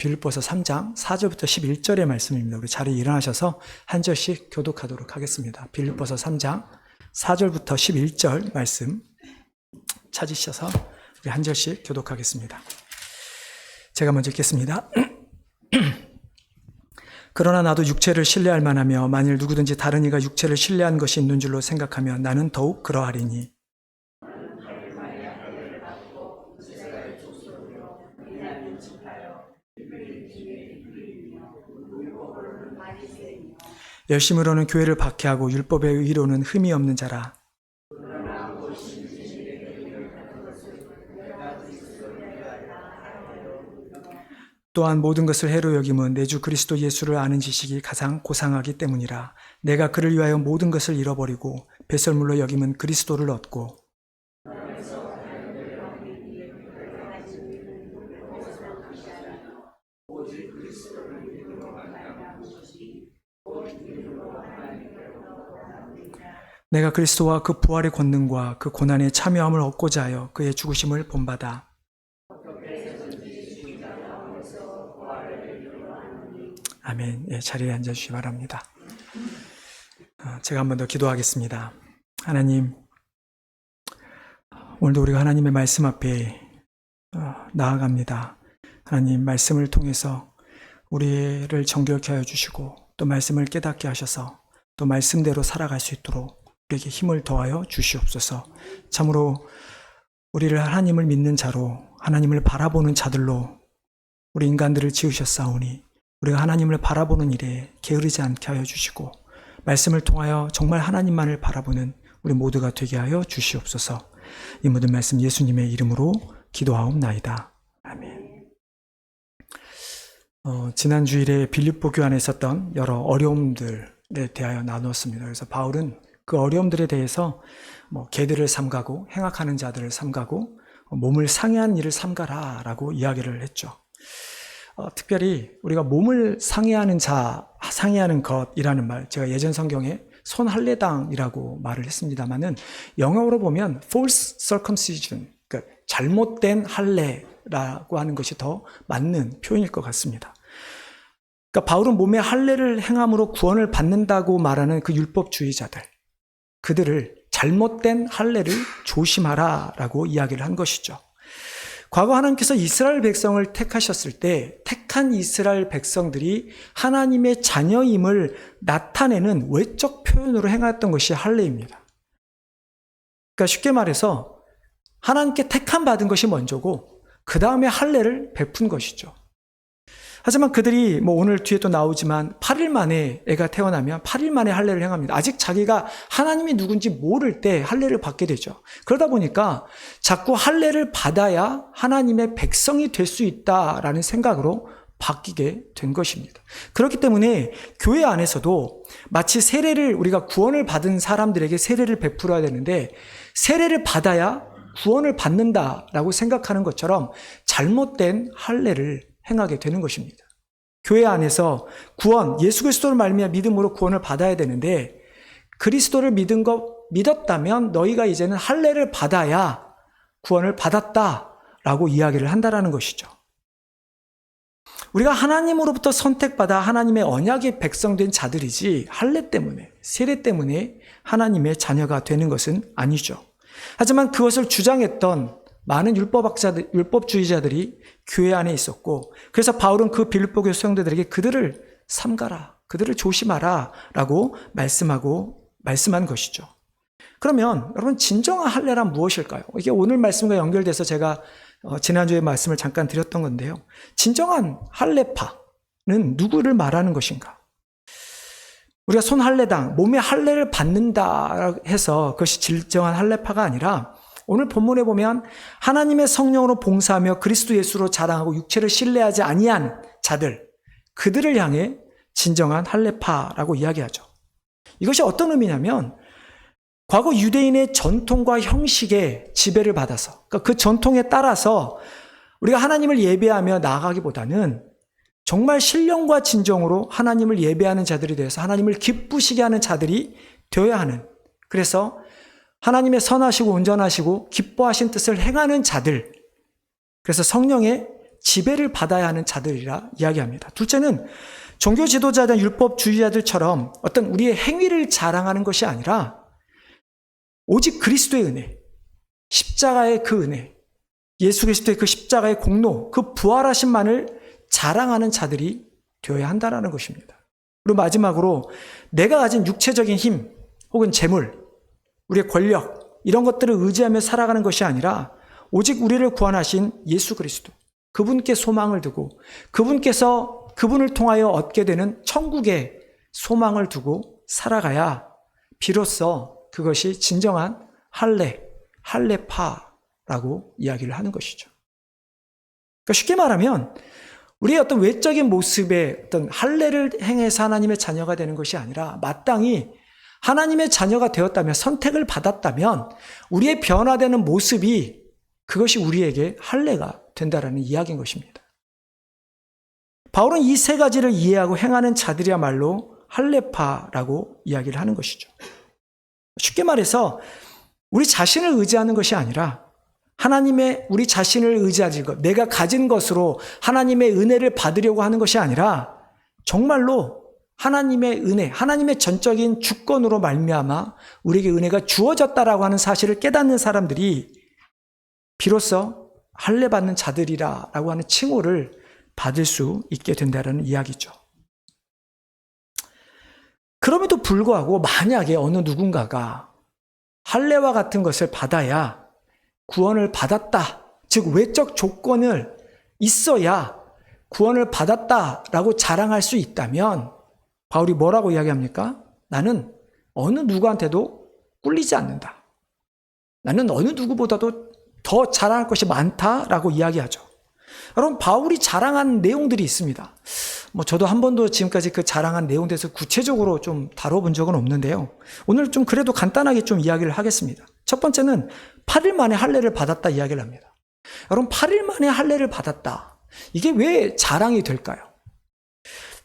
빌립보서 3장 4절부터 11절의 말씀입니다. 우리 자리에 일어나셔서 한 절씩 교독하도록 하겠습니다. 빌립보서 3장 4절부터 11절 말씀 찾으셔서 우리 한 절씩 교독하겠습니다. 제가 먼저 읽겠습니다. 그러나 나도 육체를 신뢰할 만하며 만일 누구든지 다른 이가 육체를 신뢰한 것이 있는 줄로 생각하면 나는 더욱 그러하리니 열심으로는 교회를 박해하고 율법의 의로는 흠이 없는 자라. 또한 모든 것을 해로 여김은 내 주 그리스도 예수를 아는 지식이 가장 고상하기 때문이라. 내가 그를 위하여 모든 것을 잃어버리고 배설물로 여김은 그리스도를 얻고 내가 그리스도와 그 부활의 권능과 그 고난의 참여함을 얻고자 하여 그의 죽으심을 본받아. 아멘. 예, 자리에 앉아주시기 바랍니다. 제가 한 번 더 기도하겠습니다. 하나님, 오늘도 우리가 하나님의 말씀 앞에 나아갑니다. 하나님, 말씀을 통해서 우리를 정결케 하여 주시고 또 말씀을 깨닫게 하셔서 또 말씀대로 살아갈 수 있도록 우리에게 힘을 더하여 주시옵소서. 참으로 우리를 하나님을 믿는 자로, 하나님을 바라보는 자들로 우리 인간들을 지으셨사오니 우리가 하나님을 바라보는 일에 게으르지 않게 하여 주시고 말씀을 통하여 정말 하나님만을 바라보는 우리 모두가 되게 하여 주시옵소서. 이 모든 말씀 예수님의 이름으로 기도하옵나이다. 아멘. 지난 주일에 빌립보 교환에 있었던 여러 어려움들에 대하여 나누었습니다. 그래서 바울은 그 어려움들에 대해서 개들을 삼가고 행악하는 자들을 삼가고 몸을 상해한 일을 삼가라 라고 이야기를 했죠. 특별히 우리가 몸을 상해하는 것이라는 말, 제가 예전 성경에 손할례당이라고 말을 했습니다만은 영어로 보면 false circumcision, 그러니까 잘못된 할례라고 하는 것이 더 맞는 표현일 것 같습니다. 그러니까 바울은 몸에 할례를 행함으로 구원을 받는다고 말하는 그 율법주의자들, 그들을 잘못된 할례를 조심하라라고 이야기를 한 것이죠. 과거 하나님께서 이스라엘 백성을 택하셨을 때 택한 이스라엘 백성들이 하나님의 자녀임을 나타내는 외적 표현으로 행했던 것이 할례입니다. 그러니까 쉽게 말해서 하나님께 택함 받은 것이 먼저고 그 다음에 할례를 베푼 것이죠. 하지만 그들이 오늘 뒤에 또 나오지만 8일 만에 애가 태어나면 8일 만에 할례를 행합니다. 아직 자기가 하나님이 누군지 모를 때 할례를 받게 되죠. 그러다 보니까 자꾸 할례를 받아야 하나님의 백성이 될 수 있다라는 생각으로 바뀌게 된 것입니다. 그렇기 때문에 교회 안에서도 마치 세례를 우리가 구원을 받은 사람들에게 세례를 베풀어야 되는데 세례를 받아야 구원을 받는다라고 생각하는 것처럼 잘못된 할례를 행하게 되는 것입니다. 교회 안에서 구원, 예수 그리스도를 말미암아 믿음으로 구원을 받아야 되는데 그리스도를 믿었다면 너희가 이제는 할례를 받아야 구원을 받았다라고 이야기를 한다라는 것이죠. 우리가 하나님으로부터 선택받아 하나님의 언약의 백성된 자들이지 할례 때문에, 세례 때문에 하나님의 자녀가 되는 것은 아니죠. 하지만 그것을 주장했던 많은 율법주의자들이 교회 안에 있었고 그래서 바울은 그 빌립보 교회 성도들에게 그들을 삼가라, 그들을 조심하라 라고 말씀한 것이죠. 그러면 여러분 진정한 할례란 무엇일까요? 이게 오늘 말씀과 연결돼서 제가 지난주에 말씀을 잠깐 드렸던 건데요. 진정한 할례파는 누구를 말하는 것인가? 우리가 손할례당, 몸에 할례를 받는다 해서 그것이 진정한 할례파가 아니라 오늘 본문에 보면 하나님의 성령으로 봉사하며 그리스도 예수로 자랑하고 육체를 신뢰하지 아니한 자들, 그들을 향해 진정한 할례파라고 이야기하죠. 이것이 어떤 의미냐면 과거 유대인의 전통과 형식에 지배를 받아서 그러니까 그 전통에 따라서 우리가 하나님을 예배하며 나아가기보다는 정말 신령과 진정으로 하나님을 예배하는 자들이 되어서 하나님을 기쁘시게 하는 자들이 되어야 하는, 그래서 하나님의 선하시고 온전하시고 기뻐하신 뜻을 행하는 자들, 그래서 성령의 지배를 받아야 하는 자들이라 이야기합니다. 둘째는 종교 지도자든 율법주의자들처럼 어떤 우리의 행위를 자랑하는 것이 아니라 오직 그리스도의 은혜, 십자가의 그 은혜, 예수 그리스도의 그 십자가의 공로, 그 부활하심만을 자랑하는 자들이 되어야 한다는 것입니다. 그리고 마지막으로 내가 가진 육체적인 힘 혹은 재물, 우리의 권력 이런 것들을 의지하며 살아가는 것이 아니라 오직 우리를 구원하신 예수 그리스도, 그분께 소망을 두고 그분께서 그분을 통하여 얻게 되는 천국의 소망을 두고 살아가야 비로소 그것이 진정한 할례파라고 이야기를 하는 것이죠. 그러니까 쉽게 말하면 우리의 어떤 외적인 모습에 어떤 할례를 행해서 하나님의 자녀가 되는 것이 아니라 마땅히 하나님의 자녀가 되었다면, 선택을 받았다면 우리의 변화되는 모습이 그것이 우리에게 할례가 된다라는 이야기인 것입니다. 바울은 이 세 가지를 이해하고 행하는 자들이야말로 할례파라고 이야기를 하는 것이죠. 쉽게 말해서 우리 자신을 의지하는 것이 아니라 하나님의 우리 자신을 의지하지 것, 내가 가진 것으로 하나님의 은혜를 받으려고 하는 것이 아니라 정말로 하나님의 은혜, 하나님의 전적인 주권으로 말미암아 우리에게 은혜가 주어졌다라고 하는 사실을 깨닫는 사람들이 비로소 할례 받는 자들이라고 하는 칭호를 받을 수 있게 된다는 이야기죠. 그럼에도 불구하고 만약에 어느 누군가가 할례와 같은 것을 받아야 구원을 받았다, 즉 외적 조건을 있어야 구원을 받았다라고 자랑할 수 있다면 바울이 뭐라고 이야기합니까? 나는 어느 누구한테도 꿀리지 않는다. 나는 어느 누구보다도 더 자랑할 것이 많다라고 이야기하죠. 여러분, 바울이 자랑한 내용들이 있습니다. 저도 한 번도 지금까지 그 자랑한 내용에 대해서 구체적으로 좀 다뤄본 적은 없는데요. 오늘 좀 그래도 간단하게 좀 이야기를 하겠습니다. 첫 번째는 8일 만에 할례를 받았다 이야기를 합니다. 여러분, 8일 만에 할례를 받았다. 이게 왜 자랑이 될까요?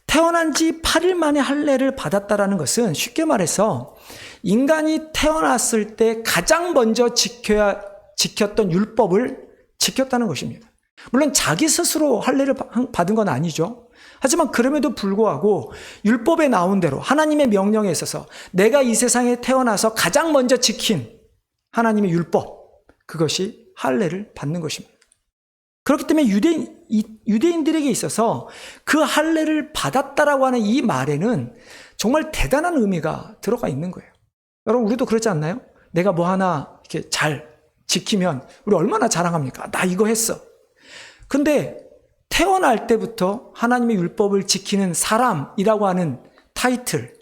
태어난 지 8일 만에 할례를 받았다라는 것은 쉽게 말해서 인간이 태어났을 때 가장 먼저 지켰던 율법을 지켰다는 것입니다. 물론 자기 스스로 할례를 받은 건 아니죠. 하지만 그럼에도 불구하고 율법에 나온 대로 하나님의 명령에 있어서 내가 이 세상에 태어나서 가장 먼저 지킨 하나님의 율법, 그것이 할례를 받는 것입니다. 그렇기 때문에 유대인들에게 있어서 그 할례를 받았다라고 하는 이 말에는 정말 대단한 의미가 들어가 있는 거예요. 여러분, 우리도 그렇지 않나요? 내가 뭐 하나 이렇게 잘 지키면 우리 얼마나 자랑합니까? 나 이거 했어. 근데 태어날 때부터 하나님의 율법을 지키는 사람이라고 하는 타이틀,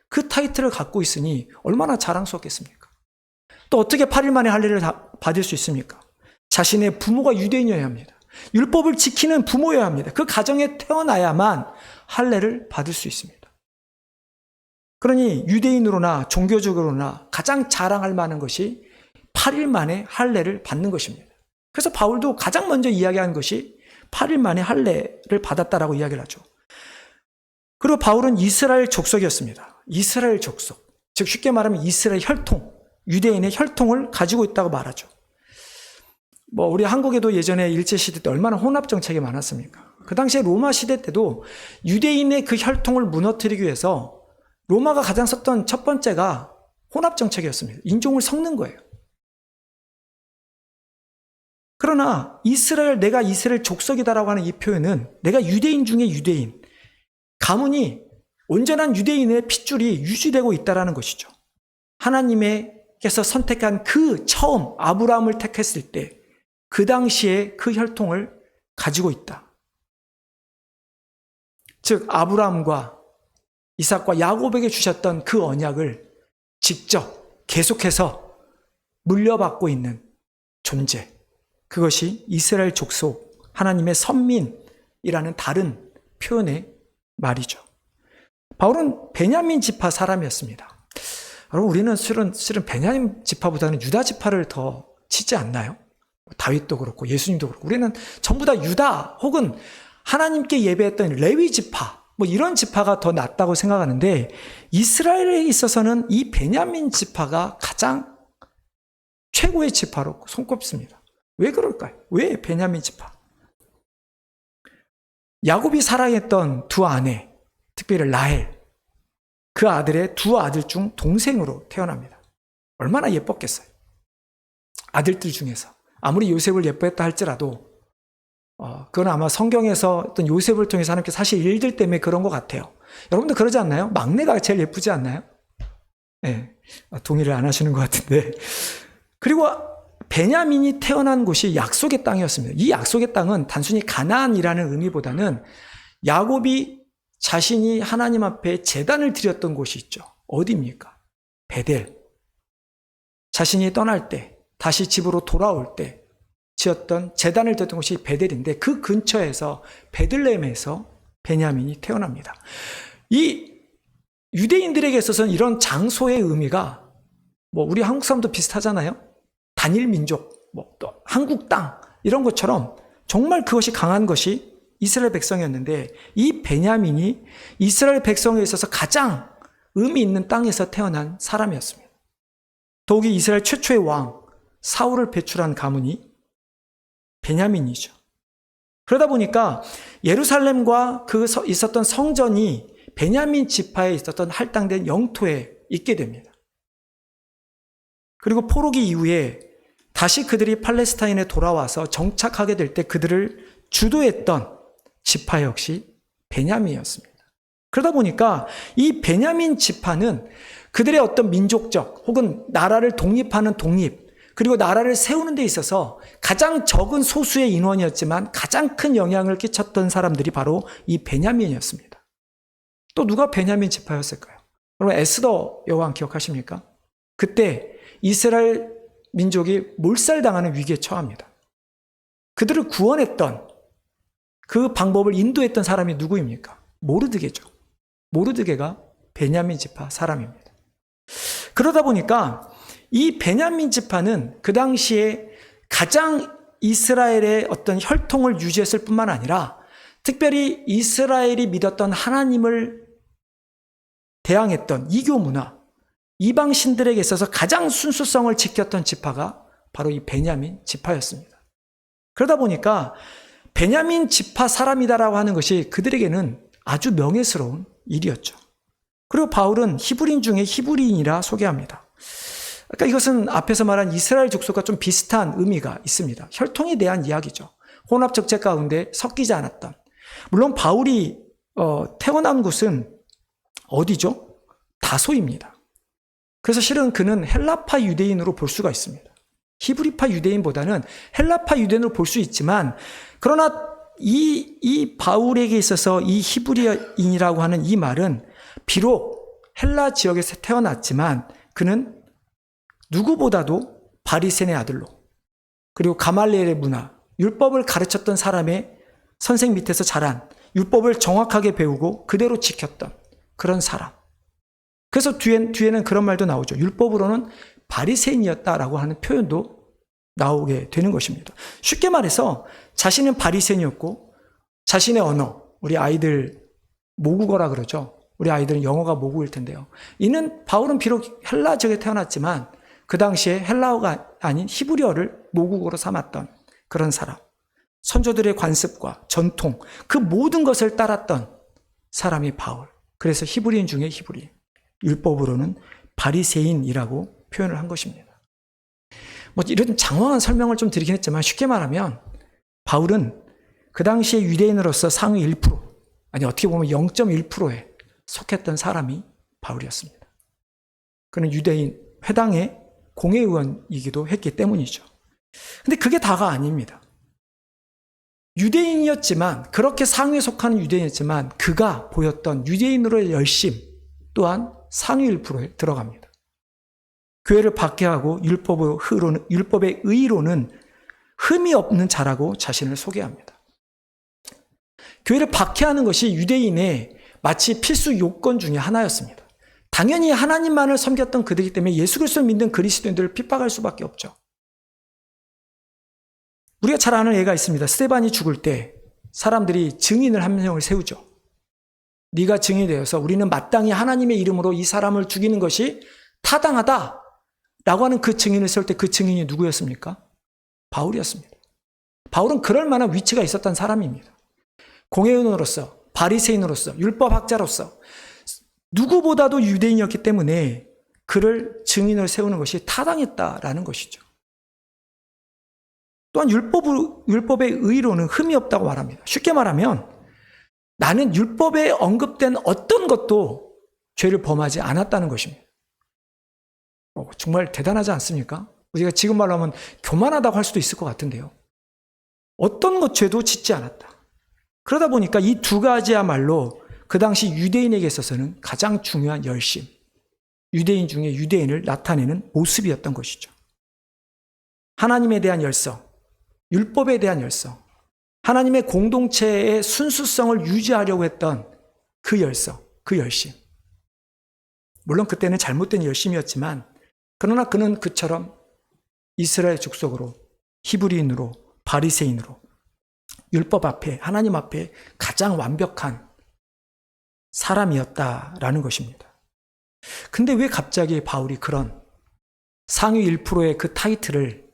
그 타이틀을 갖고 있으니 얼마나 자랑스럽겠습니까? 또 어떻게 8일 만에 할례를 받을 수 있습니까? 자신의 부모가 유대인이어야 합니다. 율법을 지키는 부모여야 합니다. 그 가정에 태어나야만 할례를 받을 수 있습니다. 그러니 유대인으로나 종교적으로나 가장 자랑할 만한 것이 8일 만에 할례를 받는 것입니다. 그래서 바울도 가장 먼저 이야기한 것이 8일 만에 할례를 받았다라고 이야기를 하죠. 그리고 바울은 이스라엘 족속이었습니다. 이스라엘 족속. 즉 쉽게 말하면 이스라엘 혈통, 유대인의 혈통을 가지고 있다고 말하죠. 우리 한국에도 예전에 일제시대 때 얼마나 혼합 정책이 많았습니까? 그 당시에 로마 시대 때도 유대인의 그 혈통을 무너뜨리기 위해서 로마가 가장 썼던 첫 번째가 혼합 정책이었습니다. 인종을 섞는 거예요. 그러나 내가 이스라엘 족속이다라고 하는 이 표현은 내가 유대인 중에 유대인, 가문이 온전한 유대인의 핏줄이 유지되고 있다라는 것이죠. 하나님께서 선택한 그 처음 아브라함을 택했을 때 그 당시에 그 혈통을 가지고 있다. 즉 아브라함과 이삭과 야곱에게 주셨던 그 언약을 직접 계속해서 물려받고 있는 존재, 그것이 이스라엘 족속, 하나님의 선민이라는 다른 표현의 말이죠. 바울은 베냐민 지파 사람이었습니다. 여러분, 우리는 실은 베냐민 지파보다는 유다 지파를 더 치지 않나요? 다윗도 그렇고 예수님도 그렇고 우리는 전부 다 유다 혹은 하나님께 예배했던 레위 지파, 이런 지파가 더 낫다고 생각하는데 이스라엘에 있어서는 이 베냐민 지파가 가장 최고의 지파로 손꼽습니다. 왜 그럴까요? 왜 베냐민 지파? 야곱이 사랑했던 두 아내, 특별히 라헬, 그 아들의 두 아들 중 동생으로 태어납니다. 얼마나 예뻤겠어요. 아들들 중에서. 아무리 요셉을 예뻐했다 할지라도 그건 아마 성경에서 어떤 요셉을 통해서 하나님께서 사실 일들 때문에 그런 것 같아요. 여러분들 그러지 않나요? 막내가 제일 예쁘지 않나요? 네, 동의를 안 하시는 것 같은데. 그리고 베냐민이 태어난 곳이 약속의 땅이었습니다. 이 약속의 땅은 단순히 가나안이라는 의미보다는 야곱이 자신이 하나님 앞에 제단을 드렸던 곳이 있죠. 어디입니까? 베델. 자신이 떠날 때, 다시 집으로 돌아올 때 지었던 제단을 드렸던 곳이 베델인데 그 근처에서 베들레헴에서 베냐민이 태어납니다. 이 유대인들에게 있어서는 이런 장소의 의미가 우리 한국 사람도 비슷하잖아요. 단일 민족, 또 한국 땅 이런 것처럼 정말 그것이 강한 것이 이스라엘 백성이었는데 이 베냐민이 이스라엘 백성에 있어서 가장 의미 있는 땅에서 태어난 사람이었습니다. 더욱이 이스라엘 최초의 왕 사울을 배출한 가문이 베냐민이죠. 그러다 보니까 예루살렘과 그 있었던 성전이 베냐민 지파에 있었던 할당된 영토에 있게 됩니다. 그리고 포로기 이후에 다시 그들이 팔레스타인에 돌아와서 정착하게 될 때 그들을 주도했던 지파 역시 베냐민이었습니다. 그러다 보니까 이 베냐민 지파는 그들의 어떤 민족적 혹은 나라를 독립하는 독립 그리고 나라를 세우는 데 있어서 가장 적은 소수의 인원이었지만 가장 큰 영향을 끼쳤던 사람들이 바로 이 베냐민이었습니다. 또 누가 베냐민 지파였을까요? 여러분 에스더 여왕 기억하십니까? 그때 이스라엘 민족이 몰살당하는 위기에 처합니다. 그들을 구원했던 그 방법을 인도했던 사람이 누구입니까? 모르드게죠. 모르드게가 베냐민 지파 사람입니다. 그러다 보니까 이 베냐민 지파는 그 당시에 가장 이스라엘의 어떤 혈통을 유지했을 뿐만 아니라 특별히 이스라엘이 믿었던 하나님을 대항했던 이교 문화, 이방 신들에게 있어서 가장 순수성을 지켰던 지파가 바로 이 베냐민 지파였습니다. 그러다 보니까 베냐민 지파 사람이다라고 하는 것이 그들에게는 아주 명예스러운 일이었죠. 그리고 바울은 히브리인 중에 히브리인이라 소개합니다. 그러니까 이것은 앞에서 말한 이스라엘 족속과 좀 비슷한 의미가 있습니다. 혈통에 대한 이야기죠. 혼합 적재 가운데 섞이지 않았던. 물론 바울이 태어난 곳은 어디죠? 다소입니다. 그래서 실은 그는 헬라파 유대인으로 볼 수가 있습니다. 히브리파 유대인보다는 헬라파 유대인으로 볼 수 있지만 그러나 이 바울에게 있어서 이 히브리인이라고 하는 이 말은 비록 헬라 지역에서 태어났지만 그는 누구보다도 바리새인의 아들로 그리고 가말리엘의 문화, 율법을 가르쳤던 사람의 선생 밑에서 자란 율법을 정확하게 배우고 그대로 지켰던 그런 사람. 그래서 뒤에는 그런 말도 나오죠. 율법으로는 바리새인이었다라고 하는 표현도 나오게 되는 것입니다. 쉽게 말해서 자신은 바리새인이었고 자신의 언어, 우리 아이들 모국어라 그러죠. 우리 아이들은 영어가 모국일 텐데요. 바울은 비록 헬라 지역에 태어났지만 그 당시에 헬라어가 아닌 히브리어를 모국어로 삼았던 그런 사람. 선조들의 관습과 전통, 그 모든 것을 따랐던 사람이 바울. 그래서 히브리인 중에 히브리인. 율법으로는 바리새인이라고 표현을 한 것입니다. 이런 장황한 설명을 좀 드리긴 했지만 쉽게 말하면 바울은 그 당시에 유대인으로서 상위 1%, 아니 어떻게 보면 0.1%에 속했던 사람이 바울이었습니다. 그는 유대인 회당의 공회의원이기도 했기 때문이죠. 근데 그게 다가 아닙니다. 유대인이었지만 그렇게 상위에 속하는 유대인이었지만 그가 보였던 유대인으로의 열심 또한 상위 1%에 들어갑니다. 교회를 박해하고 율법의 의로는 흠이 없는 자라고 자신을 소개합니다. 교회를 박해하는 것이 유대인의 마치 필수 요건 중에 하나였습니다. 당연히 하나님만을 섬겼던 그들이기 때문에 예수 그리스도를 믿는 그리스도인들을 핍박할 수밖에 없죠. 우리가 잘 아는 예가 있습니다. 스데반이 죽을 때 사람들이 증인을 한 명을 세우죠. 네가 증인이 되어서 우리는 마땅히 하나님의 이름으로 이 사람을 죽이는 것이 타당하다 라고 하는 그 증인을 세울 때 그 증인이 누구였습니까? 바울이었습니다. 바울은 그럴 만한 위치가 있었던 사람입니다. 공회원으로서, 바리새인으로서, 율법학자로서 누구보다도 유대인이었기 때문에 그를 증인으로 세우는 것이 타당했다라는 것이죠. 또한 율법의 의로는 흠이 없다고 말합니다. 쉽게 말하면 나는 율법에 언급된 어떤 것도 죄를 범하지 않았다는 것입니다. 정말 대단하지 않습니까? 우리가 지금 말로 하면 교만하다고 할 수도 있을 것 같은데요. 어떤 것 죄도 짓지 않았다. 그러다 보니까 이 두 가지야말로 그 당시 유대인에게 있어서는 가장 중요한 열심, 유대인 중에 유대인을 나타내는 모습이었던 것이죠. 하나님에 대한 열성, 율법에 대한 열성, 하나님의 공동체의 순수성을 유지하려고 했던 그 열성, 그 열심. 물론 그때는 잘못된 열심이었지만 그러나 그는 그처럼 이스라엘 족속으로, 히브리인으로, 바리새인으로 율법 앞에, 하나님 앞에 가장 완벽한 사람이었다라는 것입니다. 근데 왜 갑자기 바울이 그런 상위 1%의 그 타이틀을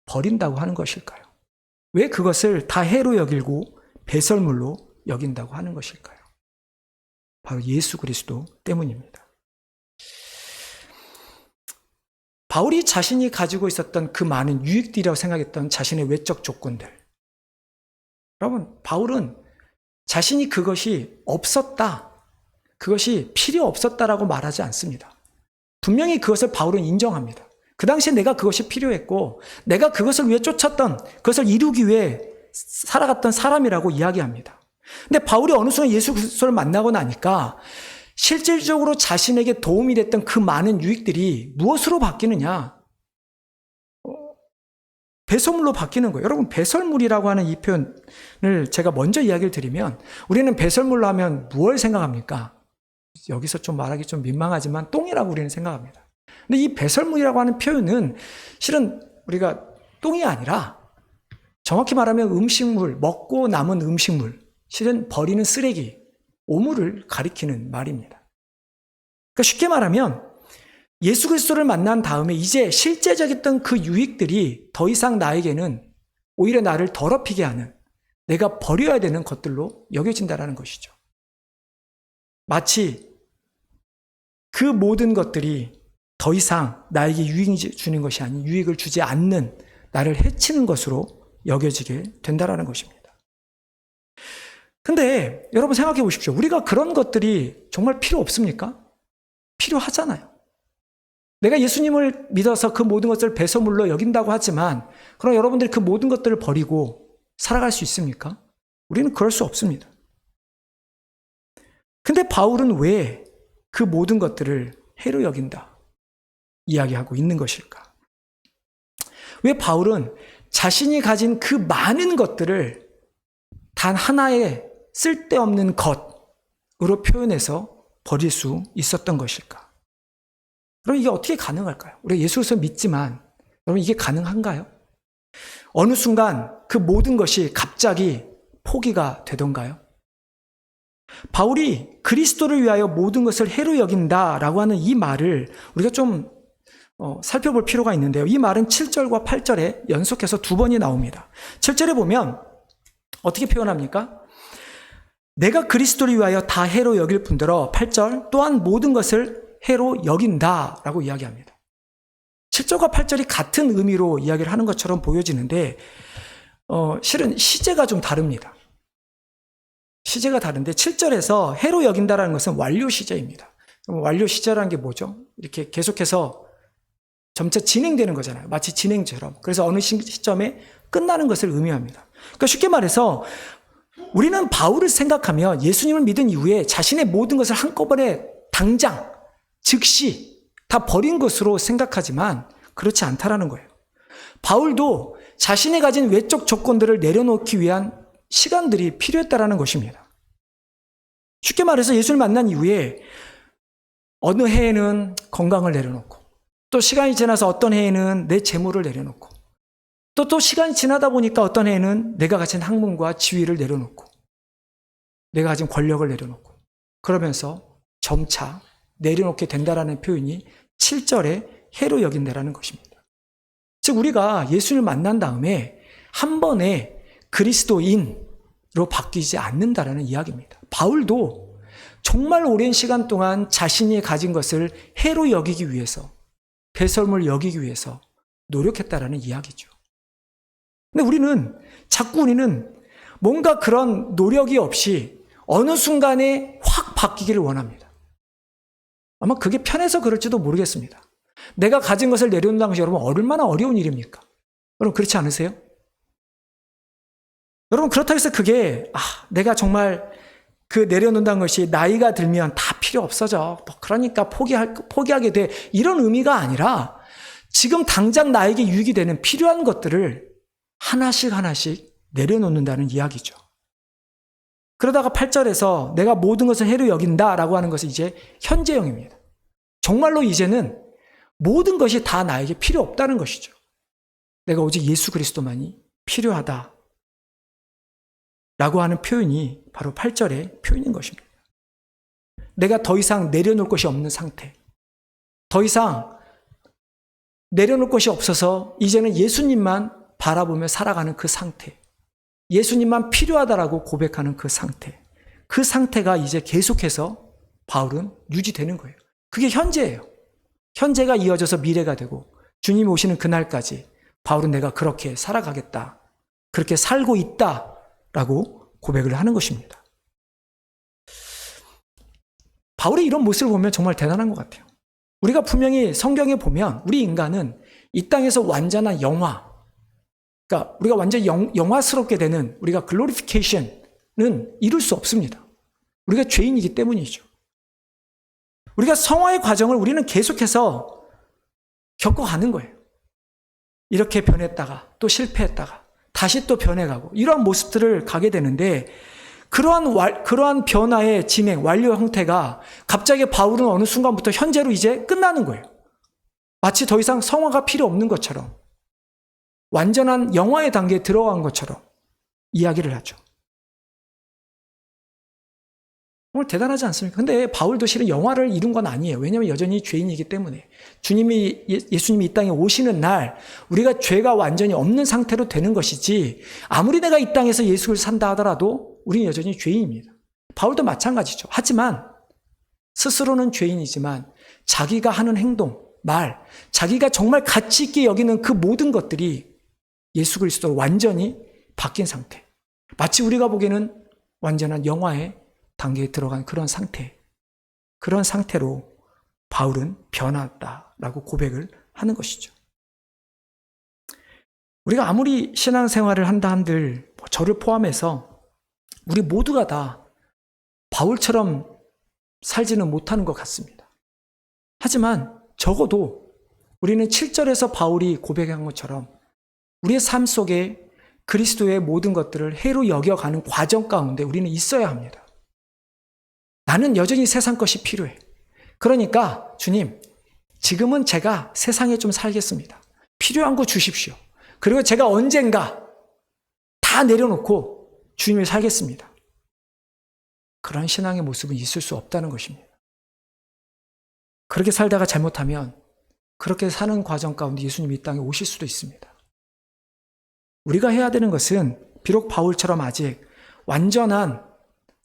버린다고 하는 것일까요? 왜 그것을 다 해로 여기고 배설물로 여긴다고 하는 것일까요? 바로 예수 그리스도 때문입니다. 바울이 자신이 가지고 있었던 그 많은 유익들이라고 생각했던 자신의 외적 조건들. 여러분, 바울은 자신이 그것이 없었다, 그것이 필요 없었다라고 말하지 않습니다. 분명히 그것을 바울은 인정합니다. 그 당시에 내가 그것이 필요했고 내가 그것을 위해 쫓았던, 그것을 이루기 위해 살아갔던 사람이라고 이야기합니다. 근데 바울이 어느 순간 예수 그리스도를 만나고 나니까 실질적으로 자신에게 도움이 됐던 그 많은 유익들이 무엇으로 바뀌느냐? 배설물로 바뀌는 거예요. 여러분, 배설물이라고 하는 이 표현을 제가 먼저 이야기를 드리면 우리는 배설물로 하면 무엇을 생각합니까? 여기서 좀 말하기 좀 민망하지만 똥이라고 우리는 생각합니다. 근데 이 배설물이라고 하는 표현은 실은 우리가 똥이 아니라 정확히 말하면 음식물, 먹고 남은 음식물, 실은 버리는 쓰레기, 오물을 가리키는 말입니다. 그러니까 쉽게 말하면 예수 그리스도를 만난 다음에 이제 실제적이었던 그 유익들이 더 이상 나에게는 오히려 나를 더럽히게 하는, 내가 버려야 되는 것들로 여겨진다는 것이죠. 마치 그 모든 것들이 더 이상 나에게 유익을 주는 것이 아닌 유익을 주지 않는, 나를 해치는 것으로 여겨지게 된다는 것입니다. 근데 여러분 생각해 보십시오. 우리가 그런 것들이 정말 필요 없습니까? 필요하잖아요. 내가 예수님을 믿어서 그 모든 것을 배설물로 여긴다고 하지만 그럼 여러분들이 그 모든 것들을 버리고 살아갈 수 있습니까? 우리는 그럴 수 없습니다. 근데 바울은 왜 그 모든 것들을 해로 여긴다 이야기하고 있는 것일까? 왜 바울은 자신이 가진 그 많은 것들을 단 하나의 쓸데없는 것으로 표현해서 버릴 수 있었던 것일까? 그럼 이게 어떻게 가능할까요? 우리가 예수를 믿지만 여러분 이게 가능한가요? 어느 순간 그 모든 것이 갑자기 포기가 되던가요? 바울이 그리스도를 위하여 모든 것을 해로 여긴다라고 하는 이 말을 우리가 좀 살펴볼 필요가 있는데요. 이 말은 7절과 8절에 연속해서 두 번이 나옵니다. 7절에 보면 어떻게 표현합니까? 내가 그리스도를 위하여 다 해로 여길 뿐더러 8절 또한 모든 것을 해로 여긴다라고 이야기합니다. 7절과 8절이 같은 의미로 이야기를 하는 것처럼 보여지는데 실은 시제가 좀 다릅니다. 시제가 다른데 7절에서 해로 여긴다라는 것은 완료 시제입니다. 완료 시제라는 게 뭐죠? 이렇게 계속해서 점차 진행되는 거잖아요. 마치 진행처럼. 그래서 어느 시점에 끝나는 것을 의미합니다. 그러니까 쉽게 말해서 우리는 바울을 생각하면 예수님을 믿은 이후에 자신의 모든 것을 한꺼번에 당장, 즉시 다 버린 것으로 생각하지만 그렇지 않다라는 거예요. 바울도 자신이 가진 외적 조건들을 내려놓기 위한 시간들이 필요했다라는 것입니다. 쉽게 말해서 예수를 만난 이후에 어느 해에는 건강을 내려놓고 또 시간이 지나서 어떤 해에는 내 재물을 내려놓고 또 시간이 지나다 보니까 어떤 해에는 내가 가진 학문과 지위를 내려놓고 내가 가진 권력을 내려놓고 그러면서 점차 내려놓게 된다라는 표현이 7절에 해로 여긴다라는 것입니다. 즉 우리가 예수를 만난 다음에 한 번에 그리스도인, 바뀌지 않는다라는 이야기입니다. 바울도 정말 오랜 시간 동안 자신이 가진 것을 해로 여기기 위해서, 배설물 여기기 위해서 노력했다라는 이야기죠. 근데 우리는 뭔가 그런 노력이 없이 어느 순간에 확 바뀌기를 원합니다. 아마 그게 편해서 그럴지도 모르겠습니다. 내가 가진 것을 내려놓는다는 것이 여러분 얼마나 어려운 일입니까? 여러분 그렇지 않으세요? 여러분 그렇다고 해서 그게 내가 정말 그 내려놓는다는 것이 나이가 들면 다 필요 없어져. 그러니까 포기하게 돼. 이런 의미가 아니라 지금 당장 나에게 유익이 되는 필요한 것들을 하나씩 내려놓는다는 이야기죠. 그러다가 8절에서 내가 모든 것을 해로 여긴다라고 하는 것은 이제 현재형입니다. 정말로 이제는 모든 것이 다 나에게 필요 없다는 것이죠. 내가 오직 예수 그리스도만이 필요하다 라고 하는 표현이 바로 8절의 표현인 것입니다. 내가 더 이상 내려놓을 것이 없는 상태, 더 이상 내려놓을 것이 없어서 이제는 예수님만 바라보며 살아가는 그 상태, 예수님만 필요하다라고 고백하는 그 상태가 이제 계속해서 바울은 유지되는 거예요. 그게 현재예요. 현재가 이어져서 미래가 되고 주님이 오시는 그날까지 바울은 내가 그렇게 살아가겠다, 그렇게 살고 있다라고 고백을 하는 것입니다. 바울의 이런 모습을 보면 정말 대단한 것 같아요. 우리가 분명히 성경에 보면 우리 인간은 이 땅에서 완전한 영화, 그러니까 우리가 완전 영화스럽게 되는 우리가 글로리피케이션은 이룰 수 없습니다. 우리가 죄인이기 때문이죠. 우리가 성화의 과정을 우리는 계속해서 겪어가는 거예요. 이렇게 변했다가 또 실패했다가 다시 또 변해가고 이러한 모습들을 가게 되는데 그러한 변화의 진행, 완료 형태가 갑자기 바울은 어느 순간부터 현재로 이제 끝나는 거예요. 마치 더 이상 성화가 필요 없는 것처럼 완전한 영화의 단계에 들어간 것처럼 이야기를 하죠. 정말 대단하지 않습니까? 근데 바울도 실은 영화를 이룬 건 아니에요. 왜냐하면 여전히 죄인이기 때문에. 예수님이 이 땅에 오시는 날 우리가 죄가 완전히 없는 상태로 되는 것이지 아무리 내가 이 땅에서 예수를 산다 하더라도 우리는 여전히 죄인입니다. 바울도 마찬가지죠. 하지만 스스로는 죄인이지만 자기가 하는 행동, 말, 자기가 정말 가치 있게 여기는 그 모든 것들이 예수 그리스도로 완전히 바뀐 상태. 마치 우리가 보기에는 완전한 영화의 단계에 들어간 그런 상태로 바울은 변화했다라고 고백을 하는 것이죠. 우리가 아무리 신앙생활을 한다 한들 저를 포함해서 우리 모두가 다 바울처럼 살지는 못하는 것 같습니다. 하지만 적어도 우리는 7절에서 바울이 고백한 것처럼 우리의 삶 속에 그리스도의 모든 것들을 해로 여겨가는 과정 가운데 우리는 있어야 합니다. 나는 여전히 세상 것이 필요해. 그러니까 주님, 지금은 제가 세상에 좀 살겠습니다. 필요한 거 주십시오. 그리고 제가 언젠가 다 내려놓고 주님을 살겠습니다. 그런 신앙의 모습은 있을 수 없다는 것입니다. 그렇게 살다가 잘못하면 그렇게 사는 과정 가운데 예수님이 이 땅에 오실 수도 있습니다. 우리가 해야 되는 것은 비록 바울처럼 아직 완전한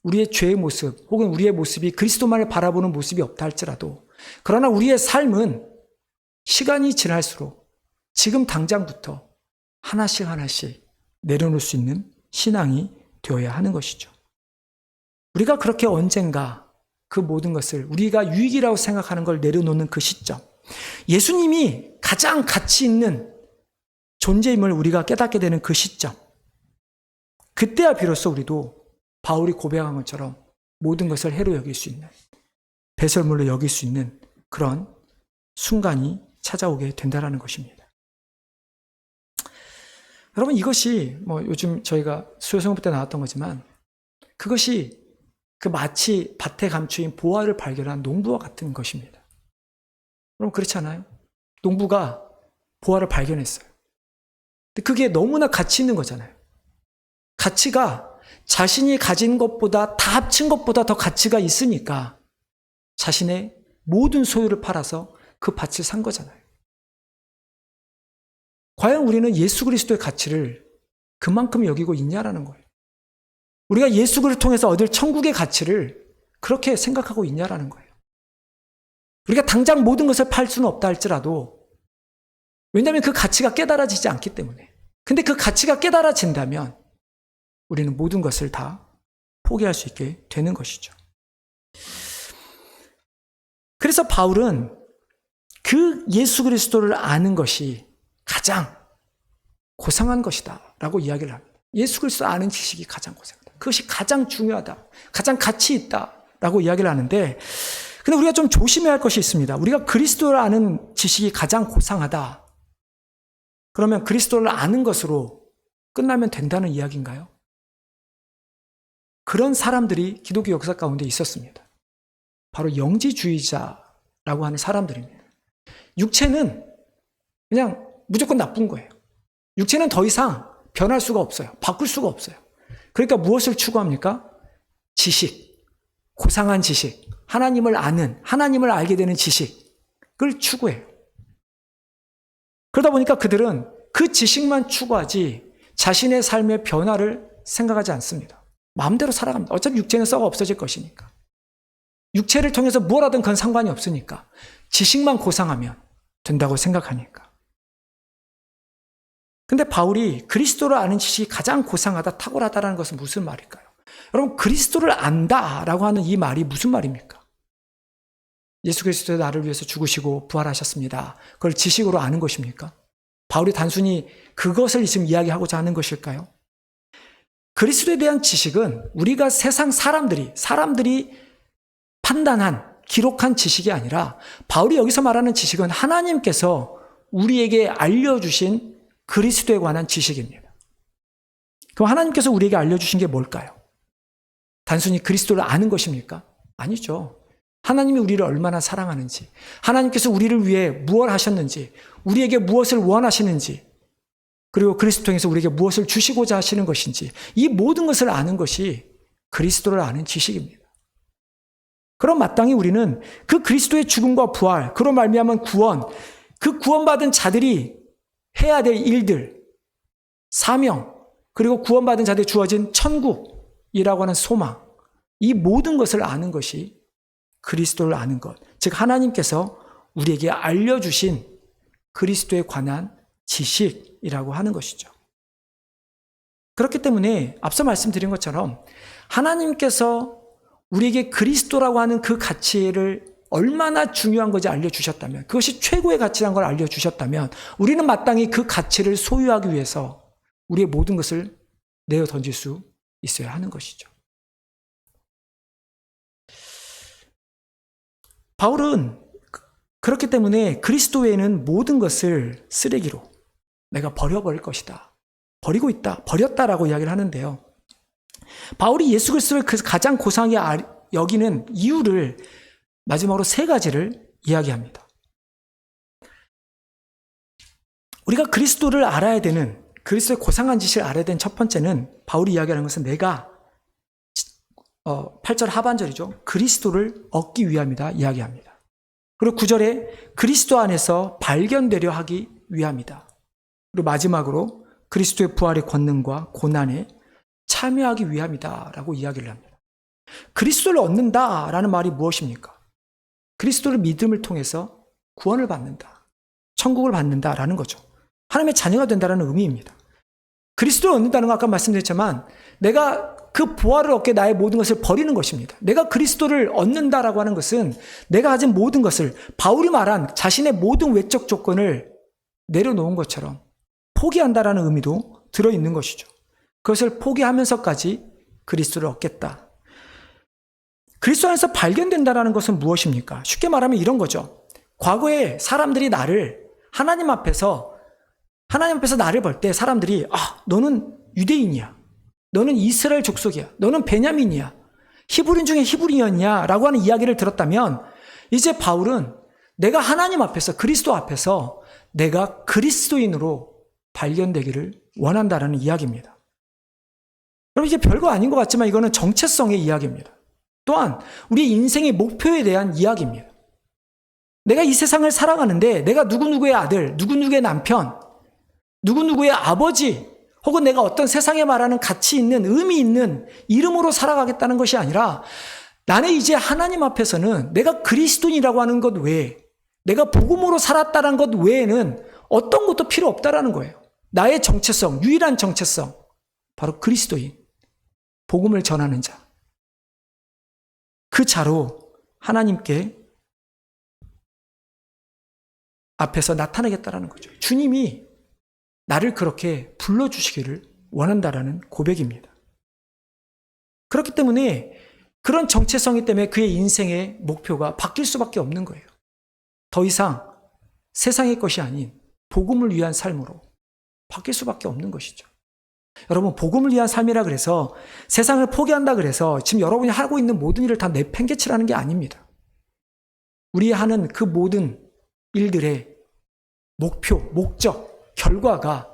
우리의 죄의 모습 혹은 우리의 모습이 그리스도만을 바라보는 모습이 없다 할지라도 그러나 우리의 삶은 시간이 지날수록 지금 당장부터 하나씩 내려놓을 수 있는 신앙이 되어야 하는 것이죠. 우리가 그렇게 언젠가 그 모든 것을 우리가 유익이라고 생각하는 걸 내려놓는 그 시점, 예수님이 가장 가치 있는 존재임을 우리가 깨닫게 되는 그 시점, 그때야 비로소 우리도 바울이 고백한 것처럼 모든 것을 해로 여길 수 있는, 배설물로 여길 수 있는 그런 순간이 찾아오게 된다는 것입니다. 여러분, 이것이 요즘 저희가 수요성부 때 나왔던 거지만 그것이 그 마치 밭에 감추인 보화를 발견한 농부와 같은 것입니다. 여러분, 그렇지 않아요? 농부가 보화를 발견했어요. 근데 그게 너무나 가치 있는 거잖아요. 가치가 자신이 가진 것보다 다 합친 것보다 더 가치가 있으니까 자신의 모든 소유를 팔아서 그 밭을 산 거잖아요. 과연 우리는 예수 그리스도의 가치를 그만큼 여기고 있냐라는 거예요. 우리가 예수 그리스도를 통해서 얻을 천국의 가치를 그렇게 생각하고 있냐라는 거예요. 우리가 당장 모든 것을 팔 수는 없다 할지라도, 왜냐하면 그 가치가 깨달아지지 않기 때문에. 근데 그 가치가 깨달아진다면 우리는 모든 것을 다 포기할 수 있게 되는 것이죠. 그래서 바울은 그 예수 그리스도를 아는 것이 가장 고상한 것이다 라고 이야기를 합니다. 예수 그리스도 아는 지식이 가장 고상하다. 그것이 가장 중요하다. 가장 가치 있다 라고 이야기를 하는데, 근데 우리가 좀 조심해야 할 것이 있습니다. 우리가 그리스도를 아는 지식이 가장 고상하다. 그러면 그리스도를 아는 것으로 끝나면 된다는 이야기인가요? 그런 사람들이 기독교 역사 가운데 있었습니다. 바로 영지주의자라고 하는 사람들입니다. 육체는 그냥 무조건 나쁜 거예요. 육체는 더 이상 변할 수가 없어요. 바꿀 수가 없어요. 그러니까 무엇을 추구합니까? 지식, 고상한 지식, 하나님을 아는, 하나님을 알게 되는 지식을 추구해요. 그러다 보니까 그들은 그 지식만 추구하지 자신의 삶의 변화를 생각하지 않습니다. 마음대로 살아갑니다. 어차피 육체는 썩어 없어질 것이니까. 육체를 통해서 뭘 하든 그건 상관이 없으니까. 지식만 고상하면 된다고 생각하니까. 근데 바울이 그리스도를 아는 지식이 가장 고상하다, 탁월하다라는 것은 무슨 말일까요? 여러분, 그리스도를 안다라고 하는 이 말이 무슨 말입니까? 예수 그리스도의 나를 위해서 죽으시고 부활하셨습니다. 그걸 지식으로 아는 것입니까? 바울이 단순히 그것을 지금 이야기하고자 하는 것일까요? 그리스도에 대한 지식은 우리가 세상 사람들이 판단한, 기록한 지식이 아니라, 바울이 여기서 말하는 지식은 하나님께서 우리에게 알려주신 그리스도에 관한 지식입니다. 그럼 하나님께서 우리에게 알려주신 게 뭘까요? 단순히 그리스도를 아는 것입니까? 아니죠. 하나님이 우리를 얼마나 사랑하는지, 하나님께서 우리를 위해 무엇을 하셨는지, 우리에게 무엇을 원하시는지, 그리고 그리스도 통해서 우리에게 무엇을 주시고자 하시는 것인지, 이 모든 것을 아는 것이 그리스도를 아는 지식입니다. 그럼 마땅히 우리는 그 그리스도의 죽음과 부활, 그로 말미암은 구원, 그 구원받은 자들이 해야 될 일들, 사명, 그리고 구원받은 자들이 주어진 천국이라고 하는 소망, 이 모든 것을 아는 것이 그리스도를 아는 것, 즉 하나님께서 우리에게 알려주신 그리스도에 관한 지식이라고 하는 것이죠. 그렇기 때문에 앞서 말씀드린 것처럼 하나님께서 우리에게 그리스도라고 하는 그 가치를 얼마나 중요한 것인지 알려주셨다면, 그것이 최고의 가치라는 걸 알려주셨다면, 우리는 마땅히 그 가치를 소유하기 위해서 우리의 모든 것을 내어 던질 수 있어야 하는 것이죠. 바울은 그렇기 때문에 그리스도 외에는 모든 것을 쓰레기로 내가 버려버릴 것이다, 버리고 있다, 버렸다라고 이야기를 하는데요. 바울이 예수 그리스도를 그 가장 고상하게 여기는 이유를 마지막으로 세 가지를 이야기합니다. 우리가 그리스도를 알아야 되는, 그리스도의 고상한 지식을 알아야 되는 첫 번째는, 바울이 이야기하는 것은 내가 8절 하반절이죠. 그리스도를 얻기 위함이다 이야기합니다. 그리고 9절에 그리스도 안에서 발견되려 하기 위함이다. 그리고 마지막으로 그리스도의 부활의 권능과 고난에 참여하기 위함이다 라고 이야기를 합니다. 그리스도를 얻는다라는 말이 무엇입니까? 그리스도를 믿음을 통해서 구원을 받는다, 천국을 받는다라는 거죠. 하나님의 자녀가 된다는 의미입니다. 그리스도를 얻는다는 건 아까 말씀드렸지만 내가 그 부활을 얻게 나의 모든 것을 버리는 것입니다. 내가 그리스도를 얻는다라고 하는 것은 내가 가진 모든 것을, 바울이 말한 자신의 모든 외적 조건을 내려놓은 것처럼 포기한다라는 의미도 들어있는 것이죠. 그것을 포기하면서까지 그리스도를 얻겠다. 그리스도 안에서 발견된다라는 것은 무엇입니까? 쉽게 말하면 이런 거죠. 과거에 사람들이 나를 하나님 앞에서 나를 볼 때 사람들이 너는 유대인이야, 너는 이스라엘 족속이야, 너는 베냐민이야, 히브리인 중에 히브리인이야 라고 하는 이야기를 들었다면, 이제 바울은 내가 하나님 앞에서, 그리스도 앞에서 내가 그리스도인으로 발견되기를 원한다라는 이야기입니다. 여러분, 이게 별거 아닌 것 같지만 이거는 정체성의 이야기입니다. 또한 우리 인생의 목표에 대한 이야기입니다. 내가 이 세상을 살아가는데 내가 누구누구의 아들, 누구누구의 남편, 누구누구의 아버지, 혹은 내가 어떤 세상에 말하는 가치 있는 의미 있는 이름으로 살아가겠다는 것이 아니라 나는 이제 하나님 앞에서는 내가 그리스도인이라고 하는 것 외에 내가 복음으로 살았다는 것 외에는 어떤 것도 필요 없다라는 거예요. 나의 정체성, 유일한 정체성, 바로 그리스도인, 복음을 전하는 자. 그 자로 하나님께 앞에서 나타나겠다라는 거죠. 주님이 나를 그렇게 불러주시기를 원한다라는 고백입니다. 그렇기 때문에 그런 정체성이 때문에 그의 인생의 목표가 바뀔 수밖에 없는 거예요. 더 이상 세상의 것이 아닌 복음을 위한 삶으로 바뀔 수밖에 없는 것이죠. 여러분, 복음을 위한 삶이라 그래서 세상을 포기한다 그래서 지금 여러분이 하고 있는 모든 일을 다 내팽개치라는 게 아닙니다. 우리 하는 그 모든 일들의 목표, 목적, 결과가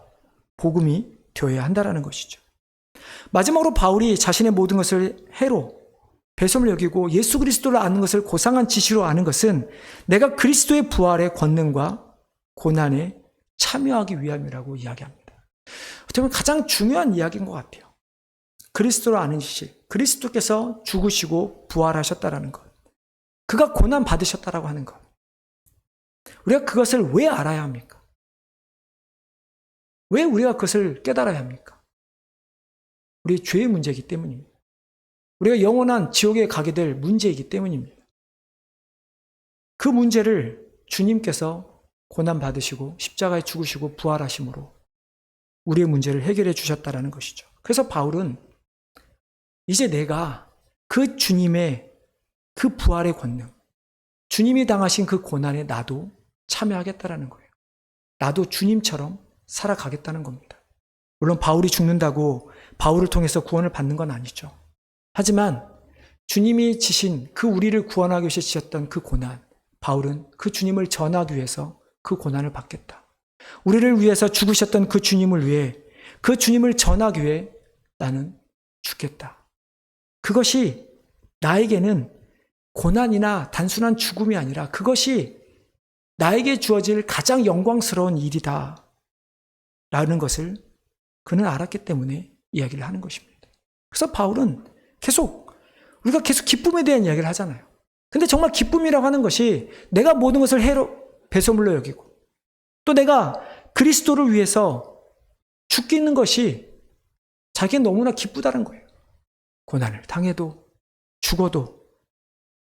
복음이 되어야 한다는 것이죠. 마지막으로 바울이 자신의 모든 것을 해로 배설을 여기고 예수 그리스도를 아는 것을 고상한 지시로 아는 것은 내가 그리스도의 부활의 권능과 고난에 참여하기 위함이라고 이야기합니다. 어떻게 보면 가장 중요한 이야기인 것 같아요. 그리스도를 아는 지시, 그리스도께서 죽으시고 부활하셨다라는 것, 그가 고난 받으셨다라고 하는 것, 우리가 그것을 왜 알아야 합니까? 왜 우리가 그것을 깨달아야 합니까? 우리의 죄의 문제이기 때문입니다. 우리가 영원한 지옥에 가게 될 문제이기 때문입니다. 그 문제를 주님께서 고난 받으시고 십자가에 죽으시고 부활하심으로 우리의 문제를 해결해 주셨다라는 것이죠. 그래서 바울은 이제 내가 그 주님의 그 부활의 권능, 주님이 당하신 그 고난에 나도 참여하겠다라는 거예요. 나도 주님처럼 살아가겠다는 겁니다. 물론 바울이 죽는다고 바울을 통해서 구원을 받는 건 아니죠. 하지만 주님이 지신 그 우리를 구원하기 위해서 지셨던 그 고난, 바울은 그 주님을 전하기 위해서 그 고난을 받겠다. 우리를 위해서 죽으셨던 그 주님을 위해, 그 주님을 전하기 위해 나는 죽겠다. 그것이 나에게는 고난이나 단순한 죽음이 아니라 그것이 나에게 주어질 가장 영광스러운 일이다 라는 것을 그는 알았기 때문에 이야기를 하는 것입니다. 그래서 바울은 우리가 계속 기쁨에 대한 이야기를 하잖아요. 근데 정말 기쁨이라고 하는 것이 내가 모든 것을 해로 배설물로 여기고 또 내가 그리스도를 위해서 죽기는 것이 자기는 너무나 기쁘다는 거예요. 고난을 당해도 죽어도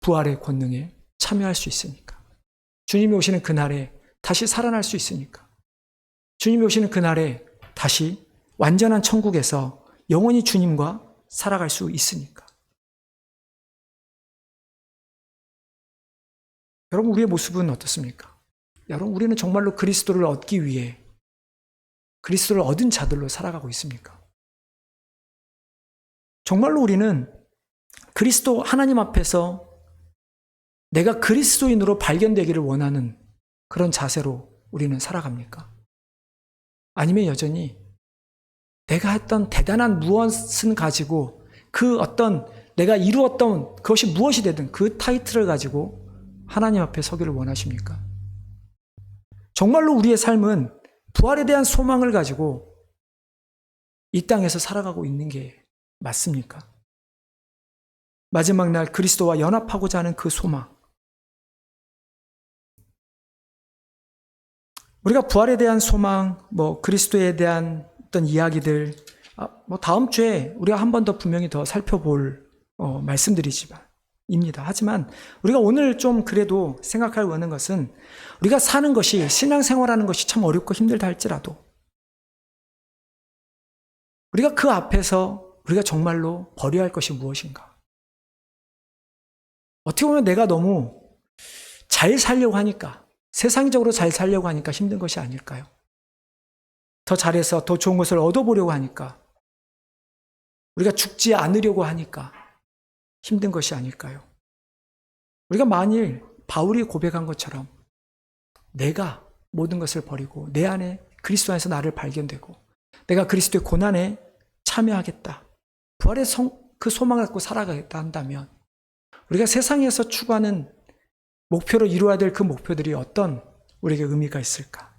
부활의 권능에 참여할 수 있으니까. 주님이 오시는 그날에 다시 살아날 수 있으니까. 주님이 오시는 그날에 다시 완전한 천국에서 영원히 주님과 살아갈 수 있으니까. 여러분, 우리의 모습은 어떻습니까? 여러분, 우리는 정말로 그리스도를 얻기 위해 그리스도를 얻은 자들로 살아가고 있습니까? 정말로 우리는 그리스도 하나님 앞에서 내가 그리스도인으로 발견되기를 원하는 그런 자세로 우리는 살아갑니까? 아니면 여전히 내가 했던 대단한 무엇은 가지고 그 어떤 내가 이루었던 그것이 무엇이 되든 그 타이틀을 가지고 하나님 앞에 서기를 원하십니까? 정말로 우리의 삶은 부활에 대한 소망을 가지고 이 땅에서 살아가고 있는 게 맞습니까? 마지막 날 그리스도와 연합하고자 하는 그 소망. 우리가 부활에 대한 소망, 그리스도에 대한 어떤 이야기들, 다음 주에 우리가 한 번 더 분명히 더 살펴볼 말씀들이지만입니다. 하지만 우리가 오늘 좀 그래도 생각할 원하는 것은 우리가 사는 것이 신앙생활하는 것이 참 어렵고 힘들다 할지라도 우리가 그 앞에서 우리가 정말로 버려야 할 것이 무엇인가? 어떻게 보면 내가 너무 잘 살려고 하니까, 세상적으로 잘 살려고 하니까 힘든 것이 아닐까요? 더 잘해서 더 좋은 것을 얻어보려고 하니까, 우리가 죽지 않으려고 하니까 힘든 것이 아닐까요? 우리가 만일 바울이 고백한 것처럼 내가 모든 것을 버리고 내 안에 그리스도 안에서 나를 발견되고 내가 그리스도의 고난에 참여하겠다, 부활의 그 소망을 갖고 살아가겠다 한다면 우리가 세상에서 추구하는 목표로 이루어야 될 그 목표들이 어떤 우리에게 의미가 있을까?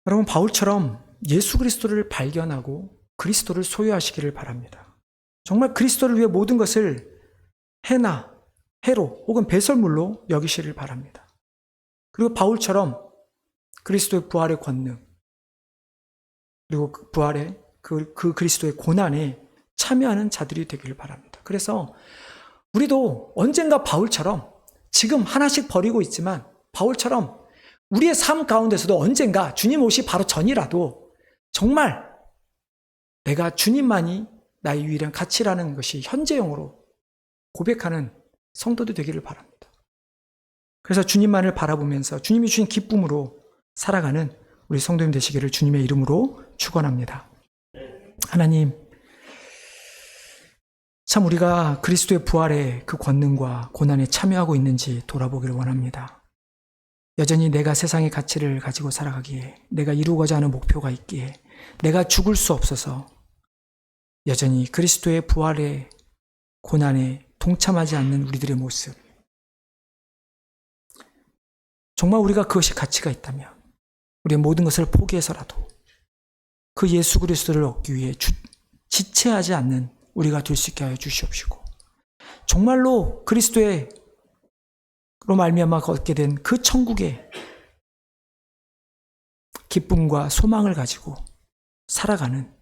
여러분, 바울처럼 예수 그리스도를 발견하고 그리스도를 소유하시기를 바랍니다. 정말 그리스도를 위해 모든 것을 해나 해로 혹은 배설물로 여기시길 바랍니다. 그리고 바울처럼 그리스도의 부활의 권능, 그리고 그 부활의 그 그리스도의 고난에 참여하는 자들이 되기를 바랍니다. 그래서 우리도 언젠가 바울처럼 지금 하나씩 버리고 있지만 바울처럼 우리의 삶 가운데서도 언젠가 주님 오시 바로 전이라도 정말 내가 주님만이 나의 유일한 가치라는 것이 현재형으로 고백하는 성도들 되기를 바랍니다. 그래서 주님만을 바라보면서 주님이 주신 기쁨으로 살아가는 우리 성도님 되시기를 주님의 이름으로 축원합니다. 하나님, 참 우리가 그리스도의 부활의 그 권능과 고난에 참여하고 있는지 돌아보기를 원합니다. 여전히 내가 세상의 가치를 가지고 살아가기에, 내가 이루고자 하는 목표가 있기에, 내가 죽을 수 없어서 여전히 그리스도의 부활의 고난에 동참하지 않는 우리들의 모습, 정말 우리가 그것이 가치가 있다면 우리의 모든 것을 포기해서라도 그 예수 그리스도를 얻기 위해 지체하지 않는 우리가 될 수 있게 하여 주시옵시고, 정말로 그리스도로 말미암아 얻게 된 그 천국의 기쁨과 소망을 가지고 살아가는,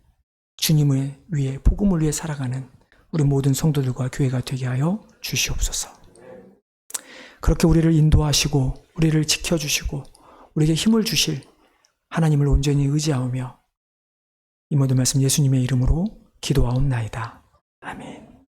주님을 위해, 복음을 위해 살아가는 우리 모든 성도들과 교회가 되게 하여 주시옵소서. 그렇게 우리를 인도하시고 우리를 지켜주시고 우리에게 힘을 주실 하나님을 온전히 의지하오며 이 모든 말씀 예수님의 이름으로 기도하옵나이다. 아멘.